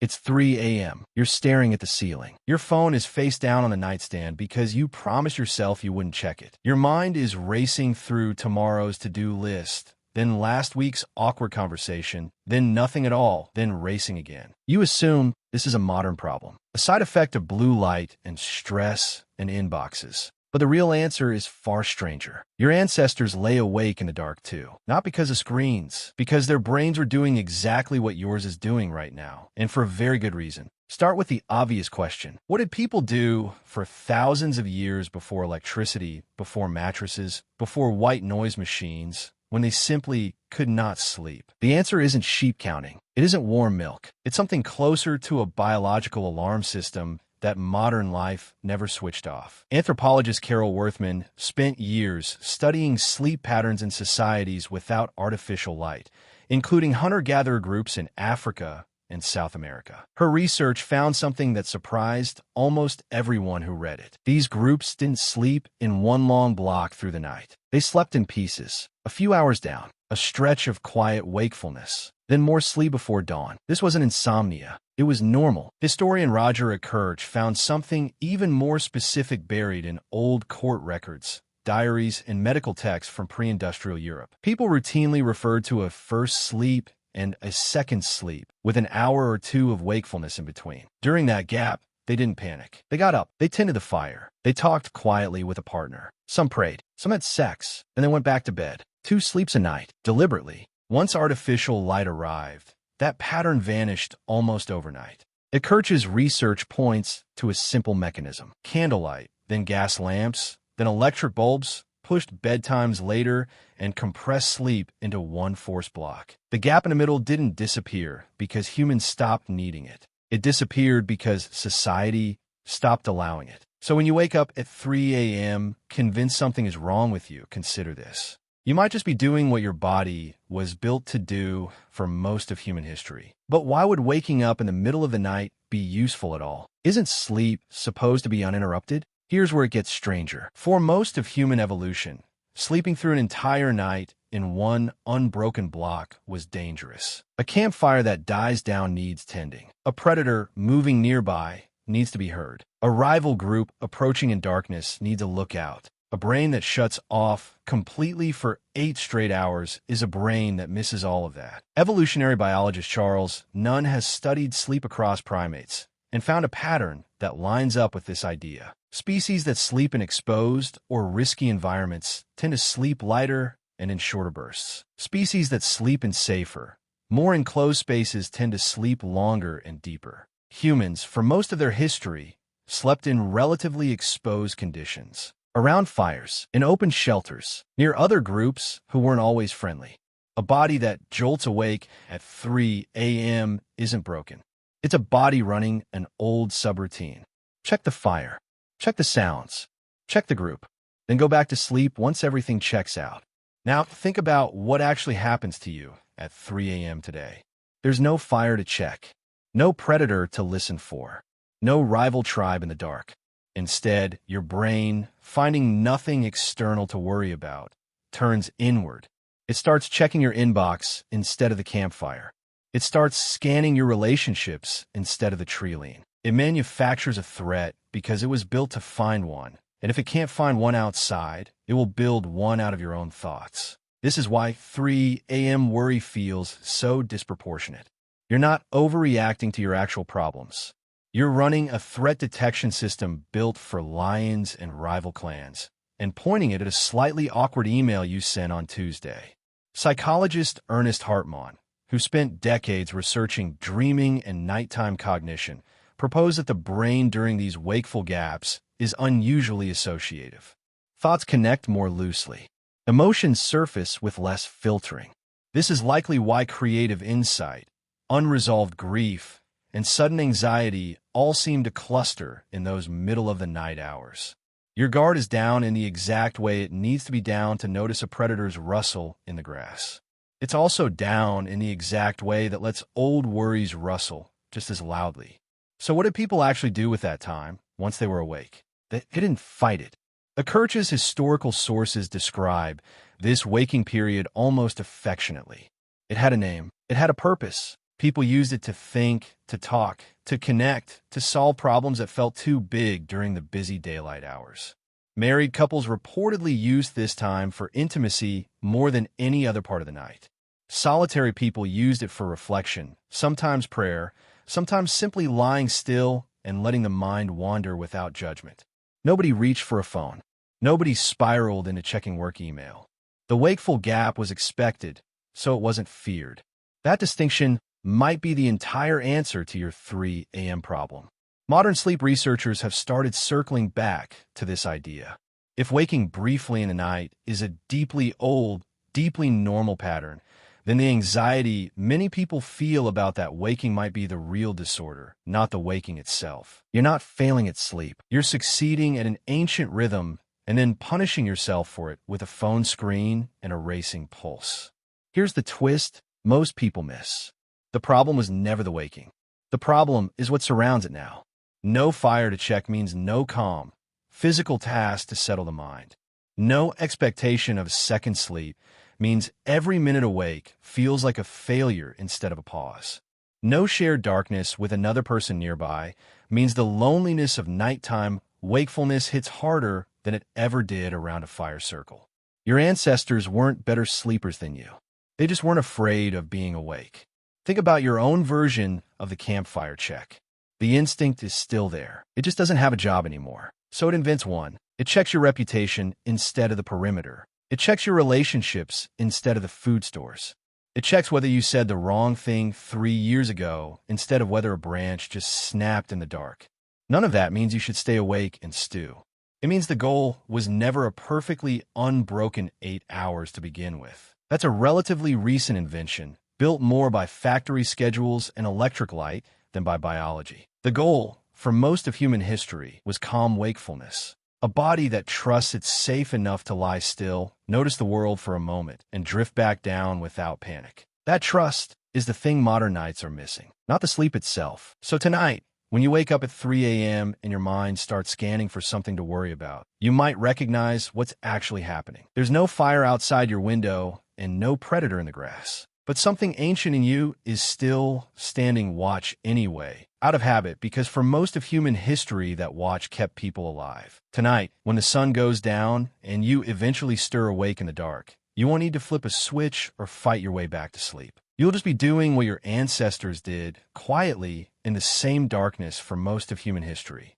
It's 3 a.m. You're staring at the ceiling. Your phone is face down on the nightstand because you promised yourself you wouldn't check it. Your mind is racing through tomorrow's to-do list, then last week's awkward conversation, then nothing at all, then racing again. You assume this is a modern problem, a side effect of blue light and stress and inboxes. But the real answer is far stranger. Your ancestors lay awake in the dark too, not because of screens, because their brains were doing exactly what yours is doing right now, and for a very good reason. Start with the obvious question. What did people do for thousands of years before electricity, before mattresses, before white noise machines, when they simply could not sleep? The answer isn't sheep counting. It isn't warm milk. It's something closer to a biological alarm system that modern life never switched off. Anthropologist Carol Worthman spent years studying sleep patterns in societies without artificial light, including hunter-gatherer groups in Africa and South America. Her research found something that surprised almost everyone who read it. These groups didn't sleep in one long block through the night. They slept in pieces, a few hours down, a stretch of quiet wakefulness, then more sleep before dawn. This wasn't insomnia. It was normal. Historian Roger Akirch found something even more specific buried in old court records, diaries, and medical texts from pre-industrial Europe. People routinely referred to a first sleep and a second sleep, with an hour or two of wakefulness in between. During that gap, they didn't panic. They got up. They tended the fire. They talked quietly with a partner. Some prayed. Some had sex. Then they went back to bed. 2 sleeps a night, deliberately. Once artificial light arrived, that pattern vanished almost overnight. Akirch's research points to a simple mechanism. Candlelight, then gas lamps, then electric bulbs, pushed bedtimes later and compressed sleep into one forced block. The gap in the middle didn't disappear because humans stopped needing it. It disappeared because society stopped allowing it. So when you wake up at 3 a.m., convinced something is wrong with you, consider this. You might just be doing what your body was built to do for most of human history. But why would waking up in the middle of the night be useful at all? Isn't sleep supposed to be uninterrupted? Here's where it gets stranger. For most of human evolution, sleeping through an entire night in one unbroken block was dangerous. A campfire that dies down needs tending. A predator moving nearby needs to be heard. A rival group approaching in darkness needs a lookout. A brain that shuts off completely for 8 straight hours is a brain that misses all of that. Evolutionary biologist Charles Nunn has studied sleep across primates and found a pattern that lines up with this idea. Species that sleep in exposed or risky environments tend to sleep lighter and in shorter bursts. Species that sleep in safer, more enclosed spaces tend to sleep longer and deeper. Humans, for most of their history, slept in relatively exposed conditions. Around fires, in open shelters, near other groups who weren't always friendly. A body that jolts awake at 3 a.m. isn't broken. It's a body running an old subroutine. Check the fire. Check the sounds. Check the group. Then go back to sleep once everything checks out. Now think about what actually happens to you at 3 a.m. today. There's no fire to check. No predator to listen for. No rival tribe in the dark. Instead, your brain, finding nothing external to worry about, turns inward. It starts checking your inbox instead of the campfire. It starts scanning your relationships instead of the tree lean. It manufactures a threat because it was built to find one. And if it can't find one outside, it will build one out of your own thoughts. This is why 3 a.m. worry feels so disproportionate. You're not overreacting to your actual problems. You're running a threat detection system built for lions and rival clans, and pointing it at a slightly awkward email you sent on Tuesday. Psychologist Ernest Hartmann, who spent decades researching dreaming and nighttime cognition, proposed that the brain during these wakeful gaps is unusually associative. Thoughts connect more loosely. Emotions surface with less filtering. This is likely why creative insight, unresolved grief, and sudden anxiety all seem to cluster in those middle-of-the-night hours. Your guard is down in the exact way it needs to be down to notice a predator's rustle in the grass. It's also down in the exact way that lets old worries rustle just as loudly. So what did people actually do with that time once they were awake? They didn't fight it. Akirch's historical sources describe this waking period almost affectionately. It had a name. It had a purpose. People used it to think, to talk, to connect, to solve problems that felt too big during the busy daylight hours. Married couples reportedly used this time for intimacy more than any other part of the night. Solitary people used it for reflection, sometimes prayer, sometimes simply lying still and letting the mind wander without judgment. Nobody reached for a phone. Nobody spiraled into checking work email. The wakeful gap was expected, so it wasn't feared. That distinction might be the entire answer to your 3 a.m. problem. Modern sleep researchers have started circling back to this idea. If waking briefly in the night is a deeply old, deeply normal pattern, then the anxiety many people feel about that waking might be the real disorder, not the waking itself. You're not failing at sleep. You're succeeding at an ancient rhythm and then punishing yourself for it with a phone screen and a racing pulse. Here's the twist most people miss. The problem was never the waking. The problem is what surrounds it now. No fire to check means no calm, physical task to settle the mind. No expectation of a second sleep means every minute awake feels like a failure instead of a pause. No shared darkness with another person nearby means the loneliness of nighttime wakefulness hits harder than it ever did around a fire circle. Your ancestors weren't better sleepers than you. They just weren't afraid of being awake. Think about your own version of the campfire check. The instinct is still there. It just doesn't have a job anymore. So it invents one. It checks your reputation instead of the perimeter. It checks your relationships instead of the food stores. It checks whether you said the wrong thing 3 years ago instead of whether a branch just snapped in the dark. None of that means you should stay awake and stew. It means the goal was never a perfectly unbroken 8 hours to begin with. That's a relatively recent invention, built more by factory schedules and electric light than by biology. The goal, for most of human history, was calm wakefulness. A body that trusts it's safe enough to lie still, notice the world for a moment, and drift back down without panic. That trust is the thing modern nights are missing, not the sleep itself. So tonight, when you wake up at 3 a.m. and your mind starts scanning for something to worry about, you might recognize what's actually happening. There's no fire outside your window and no predator in the grass. But something ancient in you is still standing watch anyway, out of habit, because for most of human history, that watch kept people alive. Tonight, when the sun goes down and you eventually stir awake in the dark, you won't need to flip a switch or fight your way back to sleep. You'll just be doing what your ancestors did, quietly, in the same darkness for most of human history.